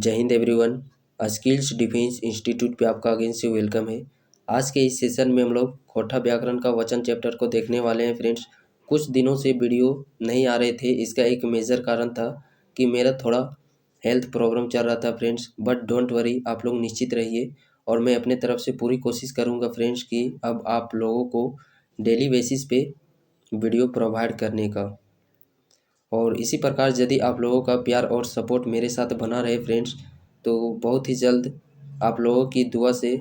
जय Hind everyone. Skills defence institute पे आपका अगेन से वेलकम है। आज के इस सेशन में हम लोग खोटा व्याकरण का वचन चैप्टर को देखने वाले हैं फ्रेंड्स। कुछ दिनों से वीडियो नहीं आ रहे थे, इसका एक मेजर कारण था कि मेरा थोड़ा हेल्थ प्रॉब्लम चल रहा था फ्रेंड्स। बट डोंट वरी, आप लोग निश्चित रहिए और मैं अपने तरफ से पूरी कोशिश करूँगा फ्रेंड्स कि अब आप लोगों को डेली बेसिस पे वीडियो प्रोवाइड करने का। और इसी प्रकार यदि आप लोगों का प्यार और सपोर्ट मेरे साथ बना रहे फ्रेंड्स, तो बहुत ही जल्द आप लोगों की दुआ से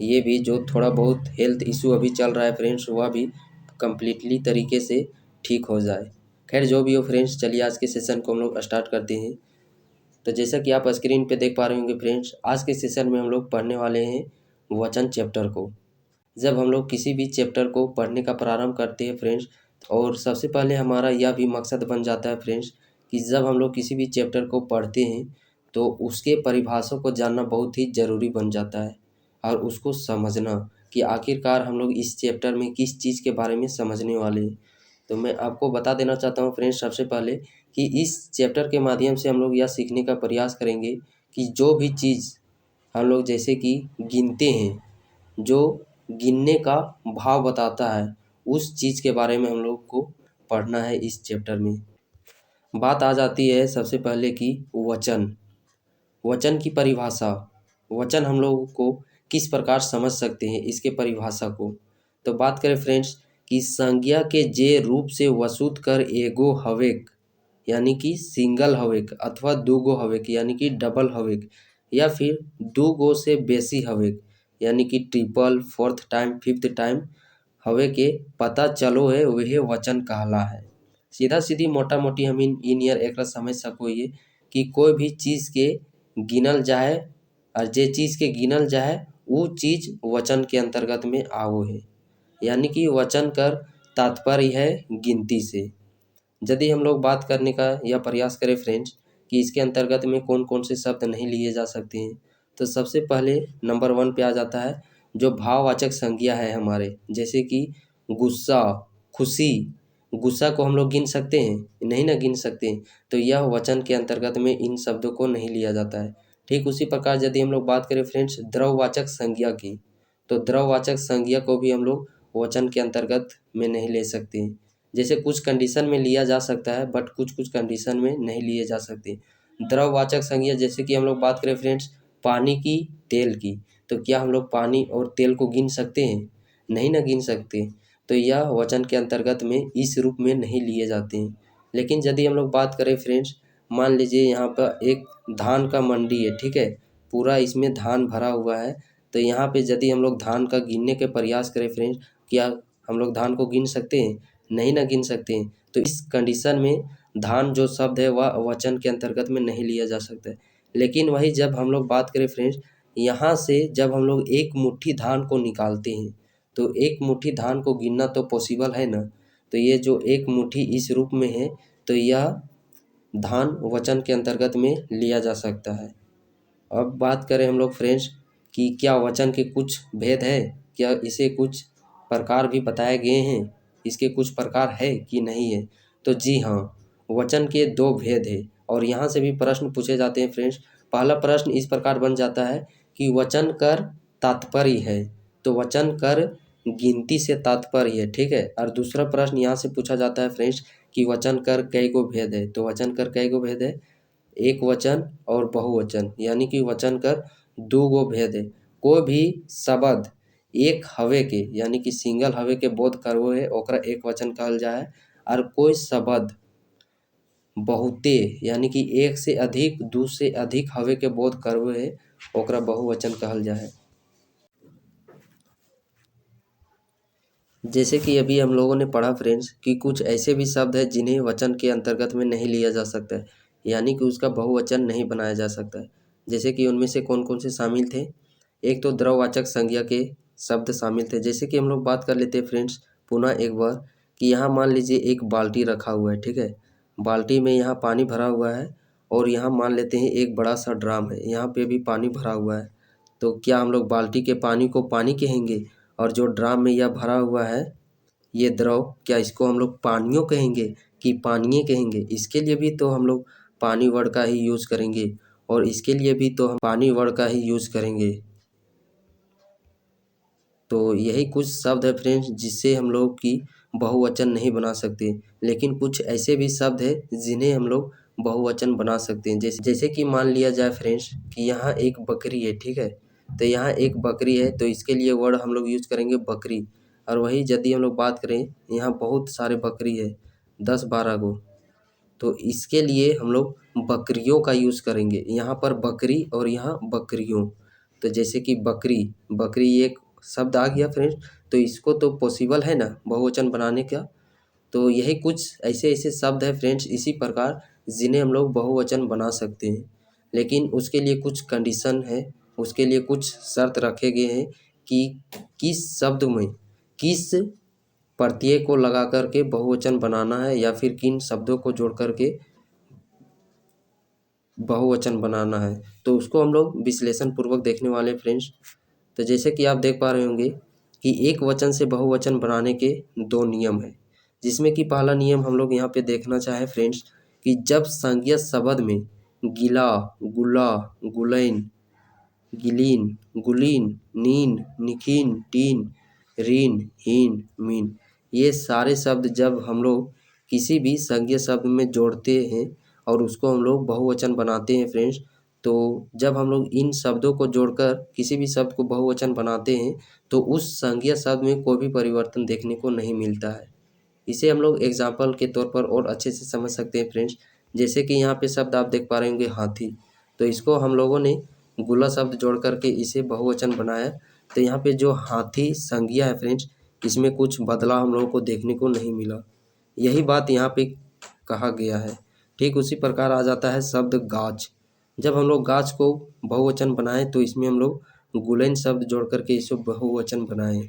ये भी जो थोड़ा बहुत हेल्थ इशू अभी चल रहा है फ्रेंड्स, वह भी कम्प्लीटली तरीके से ठीक हो जाए। खैर जो भी हो फ्रेंड्स, चलिए आज के सेशन को हम लोग स्टार्ट करते हैं। तो जैसा कि आप स्क्रीन पे देख पा रहे होंगे फ्रेंड्स, आज के सेशन में हम लोग पढ़ने वाले हैं वचन चैप्टर को। जब हम लोग किसी भी चैप्टर को पढ़ने का प्रारंभ करते हैं फ्रेंड्स, और सबसे पहले हमारा यह भी मकसद बन जाता है फ्रेंड्स कि जब हम लोग किसी भी चैप्टर को पढ़ते हैं तो उसके परिभाषा को जानना बहुत ही ज़रूरी बन जाता है और उसको समझना कि आखिरकार हम लोग इस चैप्टर में किस चीज़ के बारे में समझने वाले हैं। तो मैं आपको बता देना चाहता हूँ फ्रेंड्स, सबसे पहले कि इस चैप्टर के माध्यम से हम लोग यह सीखने का प्रयास करेंगे कि जो भी चीज़ हम लोग जैसे कि गिनते हैं, जो गिनने का भाव बताता है, उस चीज़ के बारे में हम लोग को पढ़ना है इस चैप्टर में। बात आ जाती है सबसे पहले कि वचन। वचन की परिभाषा। वचन हम लोगों को किस प्रकार समझ सकते हैं इसके परिभाषा को। तो बात करें फ्रेंड्स कि संज्ञा के जे रूप से वसूत कर एगो हवेक यानी कि सिंगल हवेक अथवा दूगो हवेक यानी कि डबल हवेक, या फिर दो गो से बेसी हवेक यानी कि triple, fourth time, fifth time हवे के पता चलो है वह वचन कहला है। सीधा सीधी मोटा मोटी हम इन एक समझ सको ये कि कोई भी चीज़ के गिनल जाए और जे चीज़ के गिनल जाए वो चीज़ वचन के अंतर्गत में आओ है, यानी कि वचन कर तात्पर्य है गिनती से। यदि हम लोग बात करने का यह प्रयास करें फ्रेंड्स कि इसके अंतर्गत में कौन कौन से शब्द नहीं लिए जा सकते हैं, तो सबसे पहले नंबर 1 पे आ जाता है जो भाववाचक संज्ञा है हमारे, जैसे कि गुस्सा, खुशी। गुस्सा को हम लोग गिन सकते हैं? नहीं ना गिन सकते हैं, तो यह वचन के अंतर्गत में इन शब्दों को नहीं लिया जाता है। ठीक उसी प्रकार यदि हम लोग बात करें फ्रेंड्स द्रववाचक संज्ञा की, तो द्रववाचक संज्ञा को भी हम लोग वचन के अंतर्गत में नहीं ले सकते हैं। जैसे कुछ कंडीशन में लिया जा सकता है बट कुछ कुछ कंडीशन में नहीं लिए जा सकते। द्रववाचक संज्ञा जैसे कि हम लोग बात करें फ्रेंड्स पानी की, तेल की, तो क्या हम लोग पानी और तेल को गिन सकते हैं? नहीं ना गिन सकते, तो यह वचन के अंतर्गत में इस रूप में नहीं लिए जाते हैं। लेकिन यदि हम लोग बात करें फ्रेंड्स, मान लीजिए यहाँ पर एक धान का मंडी है, ठीक है, पूरा इसमें धान भरा हुआ है, तो यहाँ पे यदि हम लोग धान का गिनने के प्रयास करें फ्रेंड्स, क्या हम लोग धान को गिन सकते हैं? नहीं ना गिन सकते हैं, तो इस कंडीशन में धान जो शब्द है वह वचन के अंतर्गत में नहीं लिया जा सकता है। लेकिन वही जब हम लोग बात करें फ्रेंड्स, यहाँ से जब हम लोग एक मुट्ठी धान को निकालते हैं, तो एक मुट्ठी धान को गिनना तो पॉसिबल है ना, तो ये जो एक मुट्ठी इस रूप में है, तो यह धान वचन के अंतर्गत में लिया जा सकता है। अब बात करें हम लोग फ्रेंड्स कि क्या वचन के कुछ भेद है, क्या इसे कुछ प्रकार भी बताए गए हैं, इसके कुछ प्रकार है कि नहीं है? तो जी हाँ, वचन के 2 भेद है और यहाँ से भी प्रश्न पूछे जाते हैं फ्रेंड्स। पहला प्रश्न इस प्रकार बन जाता है कि वचन कर तात्पर्य है, तो वचन कर गिनती से तात्पर्य है, ठीक है। और दूसरा प्रश्न यहाँ से पूछा जाता है फ्रेंड्स कि वचन कर कई गो भेद है, तो वचन कर कई गो भेद है? एक वचन और बहुवचन, यानी कि वचन कर 2 गो भेद है। कोई भी शब्द एक हवे के यानी कि सिंगल हवे के बोध करवो है ओकरा एक वचन कहल जा है, और कोई शब्द बहुते यानी कि एक से अधिक, दू से अधिक हवे के बोध करवो है ओकरा बहुवचन कहल जा है। जैसे कि अभी हम लोगों ने पढ़ा फ्रेंड्स कि कुछ ऐसे भी शब्द हैं जिन्हें वचन के अंतर्गत में नहीं लिया जा सकता है, यानी कि उसका बहुवचन नहीं बनाया जा सकता है। जैसे कि उनमें से कौन कौन से शामिल थे? एक तो द्रववाचक संज्ञा के शब्द शामिल थे। जैसे कि हम लोग बात कर लेते हैं फ्रेंड्स पुनः एक बार कि यहाँ मान लीजिए एक बाल्टी रखा हुआ है, ठीक है, बाल्टी में यहाँ पानी भरा हुआ है, और यहाँ मान लेते हैं एक बड़ा सा ड्राम है, यहाँ पे भी पानी भरा हुआ है। तो क्या हम लोग बाल्टी के पानी को पानी कहेंगे, और जो ड्राम में यह भरा हुआ है ये द्रव, क्या इसको हम लोग पानियों कहेंगे कि पानीय कहेंगे? इसके लिए भी तो हम लोग पानी वर्ड का ही यूज़ करेंगे। और इसके लिए भी तो हम पानी वर्ड का ही यूज़ करेंगे। तो यही कुछ शब्द है फ्रेंड्स जिससे हम लोग की बहुवचन नहीं बना सकते, लेकिन कुछ ऐसे भी शब्द है जिन्हें हम लोग बहुवचन बना सकते हैं। जैसे कि मान लिया जाए फ्रेंड्स कि यहाँ एक बकरी है, ठीक है। तो यहाँ एक बकरी है तो इसके लिए वर्ड हम लोग यूज करेंगे बकरी। और वही यदि हम लोग बात करें, यहाँ बहुत सारे बकरी है, 10-12 गो, तो इसके लिए हम लोग बकरियों का यूज़ करेंगे। यहाँ पर बकरी और यहाँ बकरियों। तो जैसे कि बकरी, बकरी एक शब्द आ गया फ्रेंड्स, तो इसको तो पॉसिबल है ना बहुवचन बनाने का। तो यही कुछ ऐसे ऐसे शब्द है फ्रेंड्स इसी प्रकार जिन्हें हम लोग बहुवचन बना सकते हैं, लेकिन उसके लिए कुछ कंडीशन है, उसके लिए कुछ शर्त रखे गए हैं कि किस शब्द में किस प्रत्यय को लगा करके बहुवचन बनाना है या फिर किन शब्दों को जोड़ करके बहुवचन बनाना है। तो उसको हम लोग विश्लेषण पूर्वक देखने वाले फ्रेंड्स। तो जैसे कि आप देख पा रहे होंगे कि एक वचन से बहुवचन बनाने के 2 नियम हैं, जिसमें कि पहला नियम हम लोग यहाँ पे देखना चाहे फ्रेंड्स कि जब संज्ञा शब्द में गिला, गुला, गुलैन, गिलीन, गुलीन, नीन, निखीन, टीन, रीन, हीन, मीन, ये सारे शब्द जब हम लोग किसी भी संज्ञा शब्द में जोड़ते हैं और उसको हम लोग बहुवचन बनाते हैं फ्रेंड्स, तो जब हम लोग इन शब्दों को जोड़कर किसी भी शब्द को बहुवचन बनाते हैं तो उस संज्ञा शब्द में कोई भी परिवर्तन देखने को नहीं मिलता है। इसे हम लोग एग्जाम्पल के तौर पर और अच्छे से समझ सकते हैं फ्रेंड्स। जैसे कि यहाँ पे शब्द आप देख पा रहे होंगे हाथी, तो इसको हम लोगों ने गुला शब्द जोड़ करके इसे बहुवचन बनाया। तो यहाँ पे जो हाथी संज्ञा है फ्रेंड्स, इसमें कुछ बदलाव हम लोगों को देखने को नहीं मिला, यही बात यहाँ पे कहा गया है। ठीक उसी प्रकार आ जाता है शब्द गाछ। जब हम लोग गाछ को बहुवचन बनाएं तो इसमें हम लोग गुलेन शब्द जोड़ करके इसे बहुवचन बनाएं।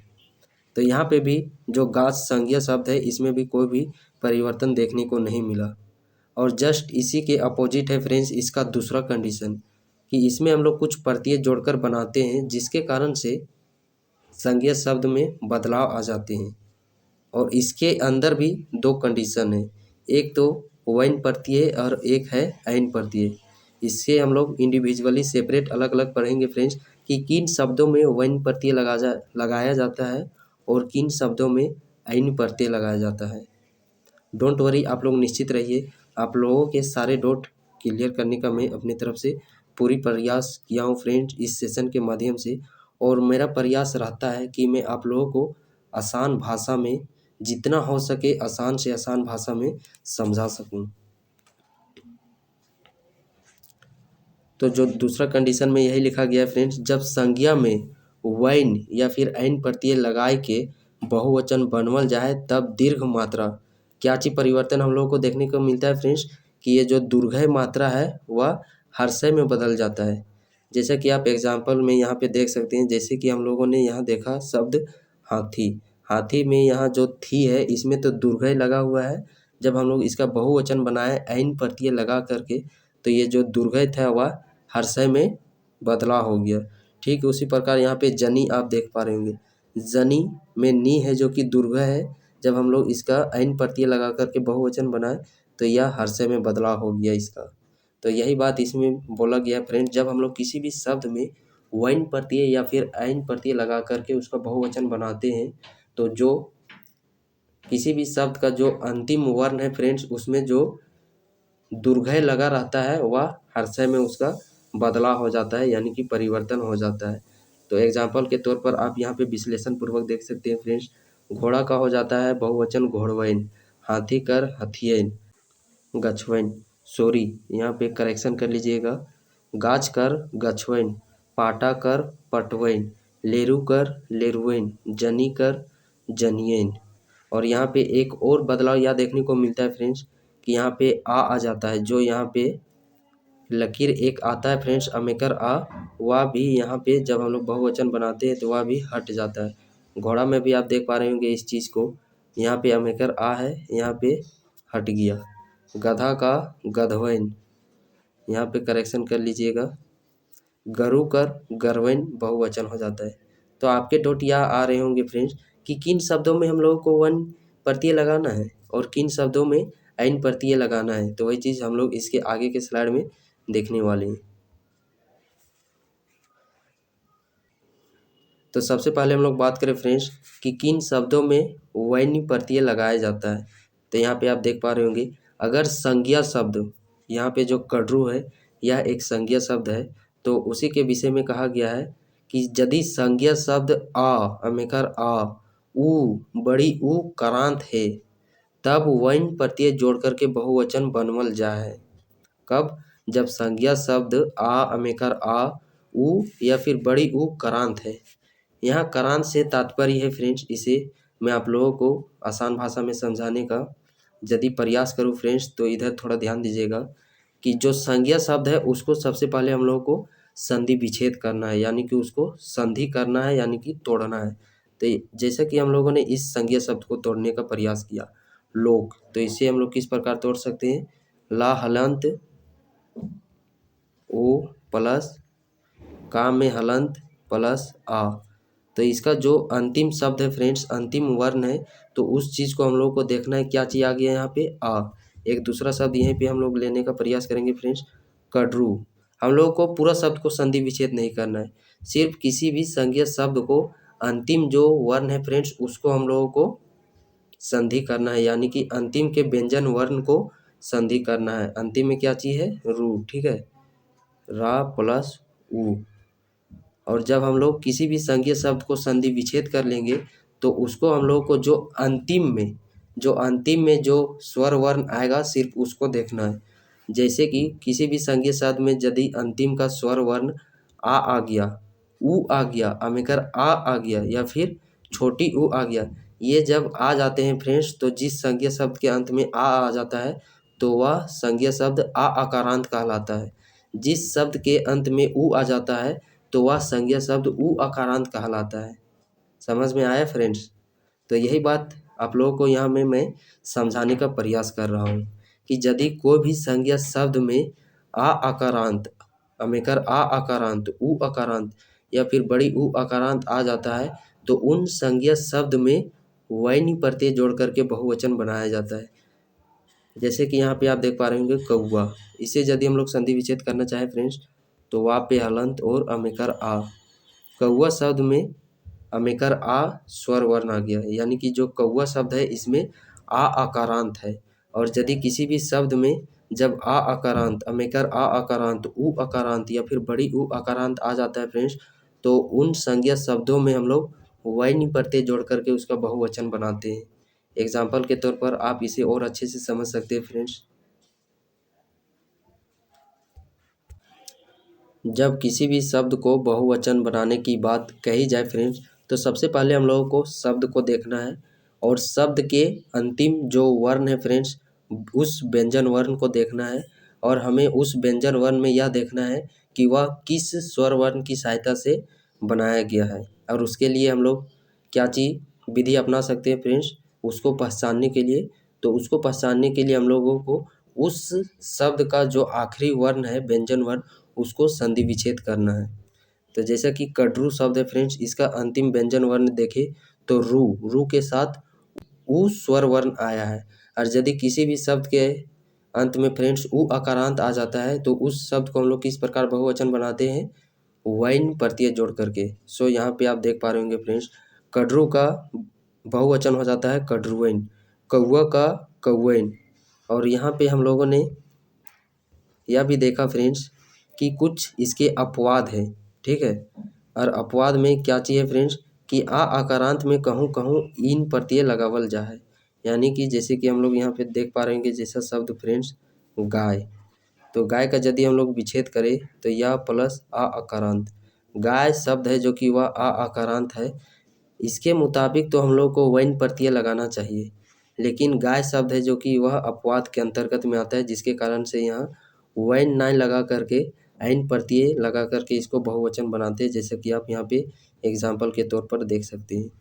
तो यहाँ पे भी जो गाछ संज्ञा शब्द है इसमें भी कोई भी परिवर्तन देखने को नहीं मिला। और जस्ट इसी के अपोजिट है फ्रेंड्स इसका दूसरा कंडीशन कि इसमें हम लोग कुछ प्रत्यय जोड़कर बनाते हैं जिसके कारण से संज्ञा शब्द में बदलाव आ जाते हैं। और इसके अंदर भी 2 कंडीशन है, एक तो वैन प्रत्यय और एक है ऐन प्रत्यय। इससे हम लोग इंडिविजुअली सेपरेट अलग अलग पढ़ेंगे फ्रेंड्स कि किन शब्दों में वैन प्रत्यय लगाया जाता है और किन शब्दों में ऐन प्रत्यय लगाया जाता है। डोंट वरी, आप लोग निश्चित रहिए, आप लोगों के सारे डाउट क्लियर करने का मैं अपनी तरफ से पूरी प्रयास किया हूँ फ्रेंड्स इस सेशन के माध्यम से। और मेरा प्रयास रहता है कि मैं आप लोगों को आसान भाषा में, जितना हो सके आसान से आसान भाषा में समझा सकूं। तो जो दूसरा कंडीशन में यही लिखा गया है फ्रेंड्स, जब संज्ञा में वैन या फिर ऐन प्रत्यय लगाए के बहुवचन बनवल जाए तब दीर्घ मात्रा क्या चीज परिवर्तन हम लोगों को देखने को मिलता है फ्रेंड्स कि ये जो दुर्घय मात्रा है वह हर्षय में बदल जाता है। जैसा कि आप एग्जाम्पल में यहाँ पे देख सकते हैं, जैसे कि हम लोगों ने यहाँ देखा शब्द हाथी। हाथी में यहाँ जो थी है इसमें तो दुर्घय लगा हुआ है, जब हम लोग इसका बहुवचन बनाए ऐन प्रत्यय लगा करके तो ये जो दुर्घय था वह हर्षय में बदलाव हो गया। ठीक उसी प्रकार यहाँ पे जनी आप देख पा रहे होंगे, जनी में नी है जो कि दुर्घय है, जब हम लोग इसका ऐन प्रत्यय लगा करके बहुवचन बनाए तो यह हर्षय में बदलाव हो गया इसका। तो यही बात इसमें बोला गया फ्रेंड, जब हम लोग किसी भी शब्द में वैन प्रत्यय या फिर ऐन प्रत्यय लगा करके उसका बहुवचन बनाते हैं तो जो किसी भी शब्द का जो अंतिम वर्ण है फ्रेंड्स उसमें जो दुर्घय लगा रहता है वह हर्षय में उसका बदलाव हो जाता है, यानी कि परिवर्तन हो जाता है। तो एग्जाम्पल के तौर पर आप यहाँ पे विश्लेषण पूर्वक देख सकते हैं फ्रेंड्स, घोड़ा का हो जाता है बहुवचन घोड़वैन, हाथी कर हथियैन, गछवैन, सॉरी यहाँ पे करेक्शन कर लीजिएगा, गाछ कर गछवैन, पाटा कर पटवैन, लेरू कर लेरुवैन, जनी कर जनियैन। और यहाँ पे एक और बदलाव यह देखने को मिलता है फ्रेंड्स कि यहाँ पे आ जाता है, जो यहाँ पे लकीर एक आता है फ्रेंड्स अमेकर आ, वह भी यहाँ पे जब हम लोग बहुवचन बनाते हैं तो वह भी हट जाता है। घोड़ा में भी आप देख पा रहे होंगे इस चीज़ को, यहाँ पे अमेकर आ है, यहाँ पे हट गया। गधा का गधवैन, यहाँ पे करेक्शन कर लीजिएगा, गरु कर गरवैन बहुवचन हो जाता है। तो आपके डाउट यहाँ आ रहे होंगे फ्रेंड्स कि किन शब्दों में हम लोगों को वन प्रत्यय लगाना है और किन शब्दों में ऐन प्रत्यय लगाना है। तो वही चीज़ हम लोग इसके आगे के स्लाइड में देखने वाले हैं। तो सबसे पहले हम लोग बात करें फ्रेंड्स कि किन शब्दों में वैन्य प्रत्यय लगाया जाता है। तो यहाँ पे आप देख पा रहे होंगे, अगर संज्ञा शब्द, यहाँ पे जो कड्रू है यह एक संज्ञा शब्द है, तो उसी के विषय में कहा गया है कि यदि संज्ञा शब्द आ, अमेकर आ, उ, बड़ी उ करांत है, तब वैन प्रत्यय जोड़ करके बहुवचन बनवल जा है। कब? जब संज्ञा शब्द आ, अमेकर आ, उ या फिर बड़ी उ करांत है। यहाँ करांत से तात्पर्य है फ्रेंड्स, इसे मैं आप लोगों को आसान भाषा में समझाने का यदि प्रयास करूँ फ्रेंड्स, तो इधर थोड़ा ध्यान दीजिएगा कि जो संज्ञा शब्द है उसको सबसे पहले हम लोगों को संधि विच्छेद करना है, यानी कि उसको संधि करना है, यानी कि तोड़ना है। तो जैसा कि हम लोगों ने इस संज्ञा शब्द को तोड़ने का प्रयास किया, लोक, तो इसे हम लोग किस प्रकार तोड़ सकते हैं? ला हलंत ओ प्लस का में हलंत प्लस आ। तो इसका जो अंतिम शब्द है फ्रेंड्स, अंतिम वर्ण है, तो उस चीज़ को हम लोग को देखना है, क्या चीज़ आ गया यहाँ पे? आ। एक दूसरा शब्द यहीं पे हम लोग लेने का प्रयास करेंगे फ्रेंड्स, कड्रू। हम लोगों को पूरा शब्द को संधि विच्छेद नहीं करना है, सिर्फ किसी भी संज्ञा शब्द को अंतिम जो वर्ण है फ्रेंड्स उसको हम लोगों को संधि करना है, यानी कि अंतिम के व्यंजन वर्ण को संधि करना है। अंतिम में क्या चीज़ है? रू, ठीक है, रा प्लस उ। और जब हम लोग किसी भी संज्ञा शब्द को संधि विच्छेद कर लेंगे, तो उसको हम लोग को जो अंतिम में जो स्वर वर्ण आएगा सिर्फ उसको देखना है। जैसे कि किसी भी संज्ञा शब्द में यदि अंतिम का स्वर वर्ण आ गया, उ आ गया, अमेकर आ गया, या फिर छोटी उ आ गया, ये जब आ जाते हैं फ्रेंड्स, तो जिस संज्ञा शब्द के अंत में आ जाता है तो वह संज्ञा शब्द आ आकारांत कहलाता है। जिस शब्द के अंत में उ आ जाता है तो वह संज्ञा शब्द उ अकारांत कहलाता है। समझ में आया फ्रेंड्स? तो यही बात आप लोगों को यहाँ में मैं समझाने का प्रयास कर रहा हूँ कि यदि कोई भी संज्ञा शब्द में आ अकारांत, अमेकर आ अकारांत, उ अकारांत या फिर बड़ी उ अकारांत आ जाता है, तो उन संज्ञा शब्द में वैन्य प्रत्यय जोड़ करके बहुवचन बनाया जाता है। जैसे कि यहाँ पे आप देख पा रहे होंगे कौवा, इसे यदि हम लोग संधि विच्छेद करना चाहें फ्रेंड्स, तो वा पे हलंत और अमेकर आ। कौवा शब्द में अमेकर आ स्वर वर्ण आ गया, यानी कि जो कौवा शब्द है इसमें आ अकारांत है। और यदि किसी भी शब्द में जब आ अकारांत, अमेकर आ अकारांत, उ अकारांत या फिर बड़ी उ अकारांत आ जाता है फ्रेंड्स, तो उन संज्ञा शब्दों में हम लोग वैन्य प्रत्यय जोड़ करके उसका बहुवचन बनाते हैं। एग्जाम्पल के तौर पर आप इसे और अच्छे से समझ सकते हैं फ्रेंड्स। जब किसी भी शब्द को बहुवचन बनाने की बात कही जाए फ्रेंड्स, तो सबसे पहले हम लोगों को शब्द को देखना है और शब्द के अंतिम जो वर्ण है फ्रेंड्स उस व्यंजन वर्ण को देखना है, और हमें उस व्यंजन वर्ण में यह देखना है कि वह किस स्वर वर्ण की सहायता से बनाया गया है। और उसके लिए हम लोग क्या चीज़ विधि अपना सकते हैं फ्रेंड्स, उसको पहचानने के लिए। तो उसको पहचानने के लिए हम लोगों को उस शब्द का जो आखिरी वर्ण है व्यंजन वर्ण उसको संधि विच्छेद करना है। तो जैसा कि कड्रू शब्द है फ्रेंड्स, इसका अंतिम व्यंजन वर्ण देखें तो रू के साथ उ स्वर वर्ण आया है। और यदि किसी भी शब्द के अंत में फ्रेंड्स उ अकारांत आ जाता है, तो उस शब्द को हम लोग किस प्रकार बहुवचन बनाते हैं? वैन प्रत्यय जोड़ करके। सो यहाँ पे आप देख पा रहे होंगे फ्रेंड्स, कड्रू का बहुवचन हो जाता है कड्रुवैन, कौवा का कौवैन। और यहाँ पे हम लोगों ने यह भी देखा फ्रेंड्स कि कुछ इसके अपवाद है, ठीक है। और अपवाद में क्या चाहिए फ्रेंड्स कि आ आकारांत में कहूँ कहूँ इन प्रत्यय लगावल जा है, यानी कि जैसे कि हम लोग यहाँ पे देख पा रहे हैं कि जैसा शब्द फ्रेंड्स गाय, तो गाय का यदि हम लोग विच्छेद करें तो यह प्लस आ आकारांत, गाय शब्द है जो कि वह आ आकारांत है, इसके मुताबिक तो हम लोग को वैन प्रत्यय लगाना चाहिए। लेकिन गाय शब्द है जो कि वह अपवाद के अंतर्गत में आता है, जिसके कारण से यहाँ वैन ना लगा करके ऐन प्रत्यय लगा करके इसको बहुवचन बनाते हैं, जैसे कि आप यहाँ पे एग्जाम्पल के तौर पर देख सकते हैं।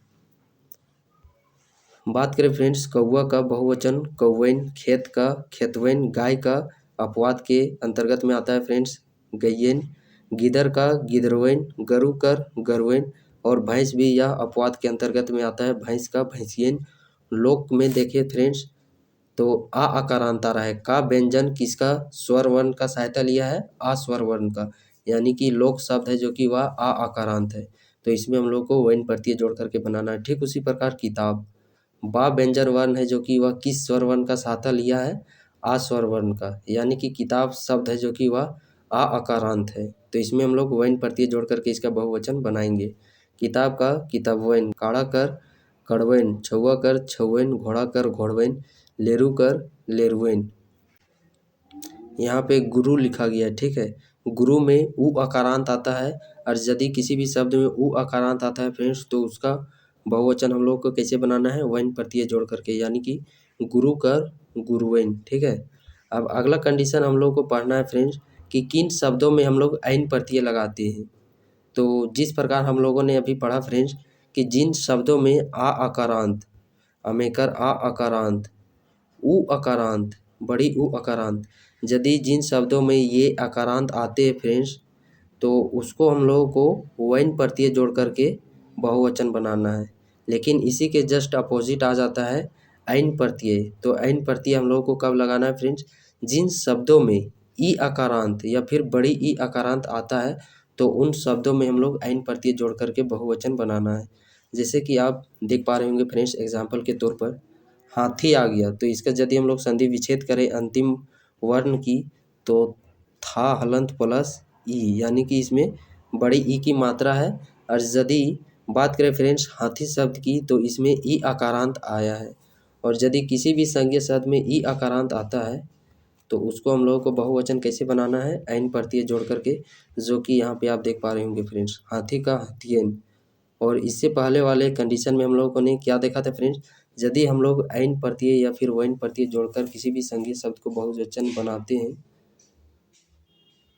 बात करें फ्रेंड्स कौवा का बहुवचन कौवैन, खेत का खेतवैन, गाय का अपवाद के अंतर्गत में आता है फ्रेंड्स गैयन, गिदर का गिदरवैन, गरु कर गरवैन, और भैंस भी यह अपवाद के अंतर्गत में आता है, भैंस का भैंसियन। लोक में देखें फ्रेंड्स तो आ आकारांत आ रहा है, का व्यंजन किसका स्वर वर्ण का सहायता लिया है? आ स्वर वर्ण का, यानी कि लोक शब्द है जो कि वह आ आकारांत है। तो इसमें हम लोग को वैन प्रत्यय जोड़ करके बनाना है। ठीक उसी प्रकार किताब, बा व्यंजन वर्ण है जो कि वह किस स्वर वर्ण का सहायता लिया है, आ स्वर वर्ण का, यानी कि किताब शब्द है जो कि वह आ अकारांत है। तो इसमें हम लोग वैन प्रत्यय जोड़ करके इसका बहुवचन बनाएंगे। किताब का किताबवैन, काढ़ा कर कड़वैन, छुआ कर छुवैन, घोड़ा कर घोड़वैन, लेरू कर लेरुवैन। यहाँ पे गुरु लिखा गया है, ठीक है। गुरु में उ अकारांत आता है, और यदि किसी भी शब्द में उ अकारांत आता है फ्रेंड्स, तो उसका बहुवचन हम लोग को कैसे बनाना है, वैन प्रत्यय जोड़ करके, यानी कि गुरु कर गुरुवैन। ठीक है। अब अगला कंडीशन हम लोग को पढ़ना है फ्रेंड्स कि किन शब्दों में हम लोग ऐन प्रत्यय लगाते हैं। तो जिस प्रकार हम लोगों ने अभी पढ़ा फ्रेंड्स कि जिन शब्दों में आ अकारांत, अमेकर आ अकारांत, उ अकारांत, बड़ी उ अकारांत, यदि जिन शब्दों में ये अकारांत आते हैं फ्रेंड्स, तो उसको हम लोगों को वैन प्रत्यय जोड़ करके बहुवचन बनाना है। लेकिन इसी के जस्ट अपोजिट आ जाता है ऐन प्रत्यय। तो ऐन प्रत्यय हम लोगों को कब लगाना है फ्रेंड्स, जिन शब्दों में ई अकारांत या फिर बड़ी ई अकारांत आता है, तो उन शब्दों में हम लोग ऐन प्रत्यय जोड़ करके बहुवचन बनाना है। जैसे कि आप देख पा रहे होंगे फ्रेंड्स, एग्जाम्पल के तौर पर हाथी आ गया, तो इसका यदि हम लोग संधि विच्छेद करें अंतिम वर्ण की, तो था हलंत प्लस ई, यानी कि इसमें बड़ी ई की मात्रा है। और यदि बात करें फ्रेंड्स हाथी शब्द की, तो इसमें ई अकारांत आया है। और यदि किसी भी संज्ञा शब्द में ई अकारांत आता है, तो उसको हम लोगों को बहुवचन कैसे बनाना है, ऐन प्रत्यय जोड़ करके, जो कि यहाँ पे आप देख पा रहे होंगे फ्रेंड्स, हाथी का हथियन। और इससे पहले वाले कंडीशन में हम लोगों ने क्या देखा था फ्रेंड्स, यदि हम लोग ऐन प्रत्यय या फिर वैन प्रत्यय जोड़कर किसी भी संज्ञा शब्द को बहुवचन बनाते हैं,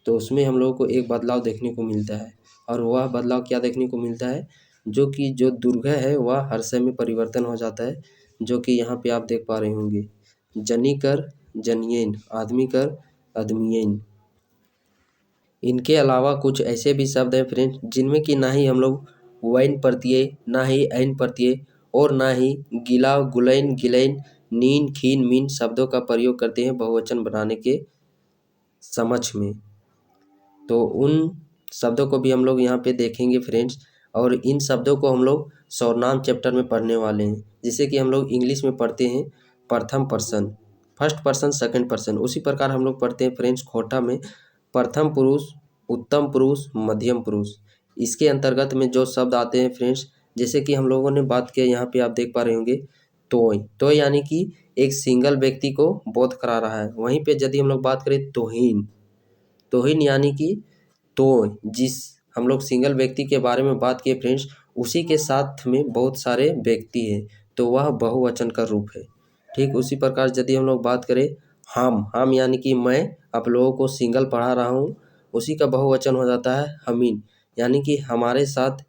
तो उसमें हम लोगों को एक बदलाव देखने को मिलता है। और वह बदलाव क्या देखने को मिलता है, जो कि जो दुर्घय है वह हर्षय में परिवर्तन हो जाता है, जो कि यहाँ पे आप देख पा रहे होंगे। जनी कर जनियन, आदमी कर अदमियन। इनके अलावा कुछ ऐसे भी शब्द हैं फ्रेंड्स जिनमें कि ना ही हम लोग वैन प्रत्यय, ना ही ऐन प्रत्यय, और ना ही गिला गुलैन गिलैन, नीन खीन मीन शब्दों का प्रयोग करते हैं बहुवचन बनाने के समक्ष में। तो उन शब्दों को भी हम लोग यहाँ पे देखेंगे फ्रेंड्स, और इन शब्दों को हम लोग सर्वनाम चैप्टर में पढ़ने वाले हैं। जैसे कि हम लोग इंग्लिश में पढ़ते हैं प्रथम person, first person, second person, उसी प्रकार हम लोग पढ़ते हैं फ्रेंड्स खोटा में प्रथम पुरुष, उत्तम पुरुष, मध्यम पुरुष। इसके अंतर्गत में जो शब्द आते हैं फ्रेंड्स, जैसे कि हम लोगों ने बात किया, यहाँ पे आप देख पा रहे होंगे तोय। तो यानी कि एक सिंगल व्यक्ति को बोध करा रहा है। वहीं पे यदि हम लोग बात करें तोहीन, तोहीन यानी कि तो जिस हम लोग सिंगल व्यक्ति के बारे में बात किए फ्रेंड्स, उसी के साथ में बहुत सारे व्यक्ति हैं, तो वह बहुवचन का रूप है। ठीक उसी प्रकार यदि हम लोग बात करें हम यानी कि मैं आप लोगों को सिंगल पढ़ा रहा हूँ, उसी का बहुवचन हो जाता है हमीन, यानी कि हमारे साथ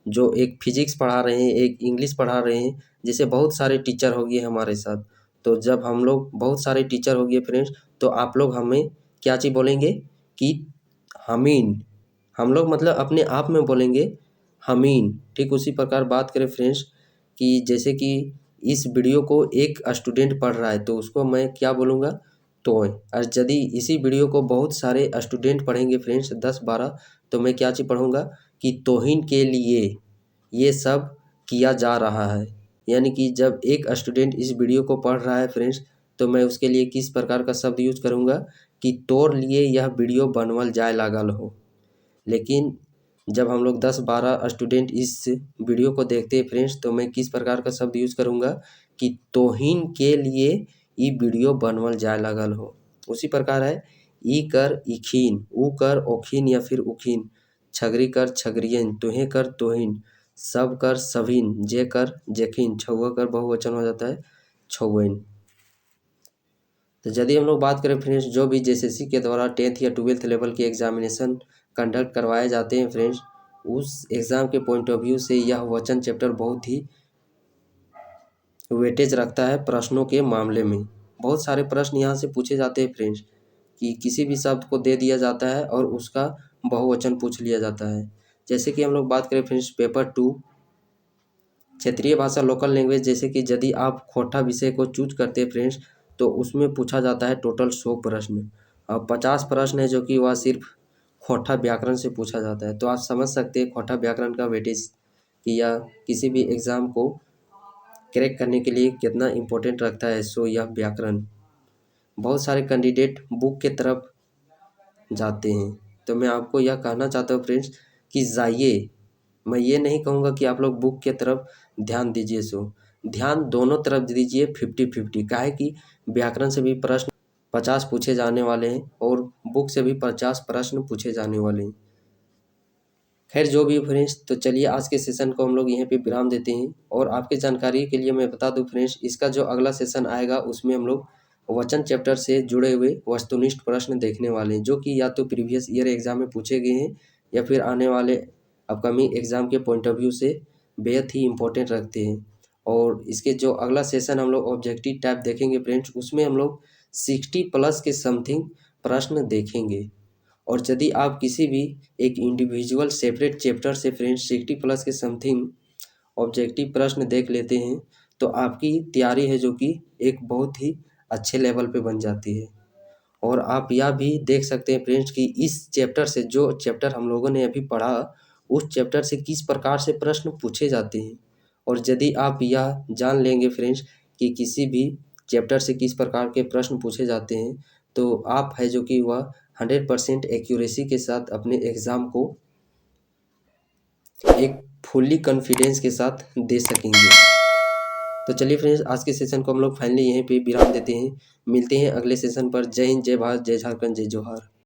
जो एक फिजिक्स पढ़ा रहे हैं, एक इंग्लिश पढ़ा रहे हैं, जैसे बहुत सारे टीचर हो गए हमारे साथ। तो जब हम लोग बहुत सारे टीचर हो गए फ्रेंड्स, तो आप लोग हमें क्या चीज़ बोलेंगे कि हमीन, हम लोग मतलब अपने आप में बोलेंगे हमीन। ठीक उसी प्रकार बात करें फ्रेंड्स कि जैसे कि इस वीडियो को एक स्टूडेंट पढ़ रहा है, तो उसको मैं क्या बोलूँगा, तोय। और यदि इसी वीडियो को बहुत सारे स्टूडेंट पढ़ेंगे फ्रेंड्स 10-12, तो मैं क्या चीज़ पढ़ूँगा कि तोहिन के लिए ये सब किया जा रहा है। यानी कि जब एक स्टूडेंट इस वीडियो को पढ़ रहा है फ्रेंड्स, तो मैं उसके लिए किस प्रकार का शब्द यूज करूँगा कि तोर लिए यह वीडियो बनवल जाए लागल हो। लेकिन जब हम लोग 10-12 स्टूडेंट इस वीडियो को देखते हैं फ्रेंड्स, तो मैं किस प्रकार का शब्द यूज करूँगा कि तोहिन के लिए ये वीडियो बनवल जाए लागल हो। उसी प्रकार है ई कर इखीन, ऊ कर ओखीन या फिर उखीन, छगरी कर छगरियन, तुहें कर तोहिन, सब कर सभिन, जे कर जेखिन, छुआ कर बहुवचन हो जाता है छौवन। तो यदि हम लोग बात करें फ्रेंड्स, जो भी जेएसएससी के द्वारा 10th या 12th लेवल के एग्जामिनेशन कंडक्ट करवाए जाते हैं फ्रेंड्स, उस एग्ज़ाम के पॉइंट ऑफ व्यू से यह वचन चैप्टर बहुत ही वेटेज रखता है प्रश्नों के मामले में। बहुत सारे प्रश्न यहाँ से पूछे जाते हैं फ्रेंड्स, कि किसी भी शब्द को दे दिया जाता है और उसका बहुवचन पूछ लिया जाता है। जैसे कि हम लोग बात करें फ्रेंड्स पेपर 2 क्षेत्रीय भाषा लोकल लैंग्वेज, जैसे कि यदि आप खोटा विषय को चूज करते हैं फ्रेंड्स, तो उसमें पूछा जाता है टोटल 100 प्रश्न और 50 प्रश्न है जो कि वह सिर्फ खोटा व्याकरण से पूछा जाता है। तो आप समझ सकते हैं खोटा व्याकरण का वेटेज कि या किसी भी एग्ज़ाम को क्रैक करने के लिए कितना इम्पोर्टेंट रखता है। सो यह व्याकरण बहुत सारे कैंडिडेट बुक के तरफ जाते हैं। तो मैं आपको यह कहना चाहता हूँ फ्रेंड्स कि जाइए, मैं ये नहीं कहूँगा कि आप लोग बुक के तरफ ध्यान दीजिए। सो ध्यान दोनों तरफ दीजिए 50-50। काहे कि व्याकरण से भी प्रश्न 50 पूछे जाने वाले हैं और बुक से भी 50 प्रश्न पूछे जाने वाले हैं। खैर जो भी हो फ्रेंड्स, तो चलिए आज के सेशन को हम लोग यहीं पे विराम देते हैं। और आपके जानकारी के लिए मैं बता दूं फ्रेंड्स, इसका जो अगला सेशन आएगा उसमें हम लोग वचन चैप्टर से जुड़े हुए वस्तुनिष्ठ प्रश्न देखने वाले हैं, जो कि या तो प्रीवियस ईयर एग्जाम में पूछे गए हैं या फिर आने वाले अपकमिंग एग्जाम के पॉइंट ऑफ व्यू से बेहद ही इम्पोर्टेंट रखते हैं। और इसके जो अगला सेशन हम लोग ऑब्जेक्टिव टाइप देखेंगे फ्रेंड्स, उसमें हम लोग 60+ के समथिंग प्रश्न देखेंगे। और यदि आप किसी भी एक इंडिविजुअल सेपरेट चैप्टर से फ्रेंड्स 60+ के समथिंग ऑब्जेक्टिव प्रश्न देख लेते हैं, तो आपकी तैयारी है जो कि एक बहुत ही अच्छे लेवल पे बन जाती है। और आप यह भी देख सकते हैं फ्रेंड्स कि इस चैप्टर से, जो चैप्टर हम लोगों ने अभी पढ़ा, उस चैप्टर से किस प्रकार से प्रश्न पूछे जाते हैं। और यदि आप यह जान लेंगे फ्रेंड्स कि किसी भी चैप्टर से किस प्रकार के प्रश्न पूछे जाते हैं, तो आप है जो कि वह 100% एक्यूरेसी के साथ अपने एग्ज़ाम को एक फुल्ली कॉन्फिडेंस के साथ दे सकेंगे। तो चलिए फ्रेंड्स, आज के सेशन को हम लोग फाइनली यहीं पे विराम देते हैं। मिलते हैं अगले सेशन पर। जय हिंद, जय भारत, जय झारखंड, जय जोहार।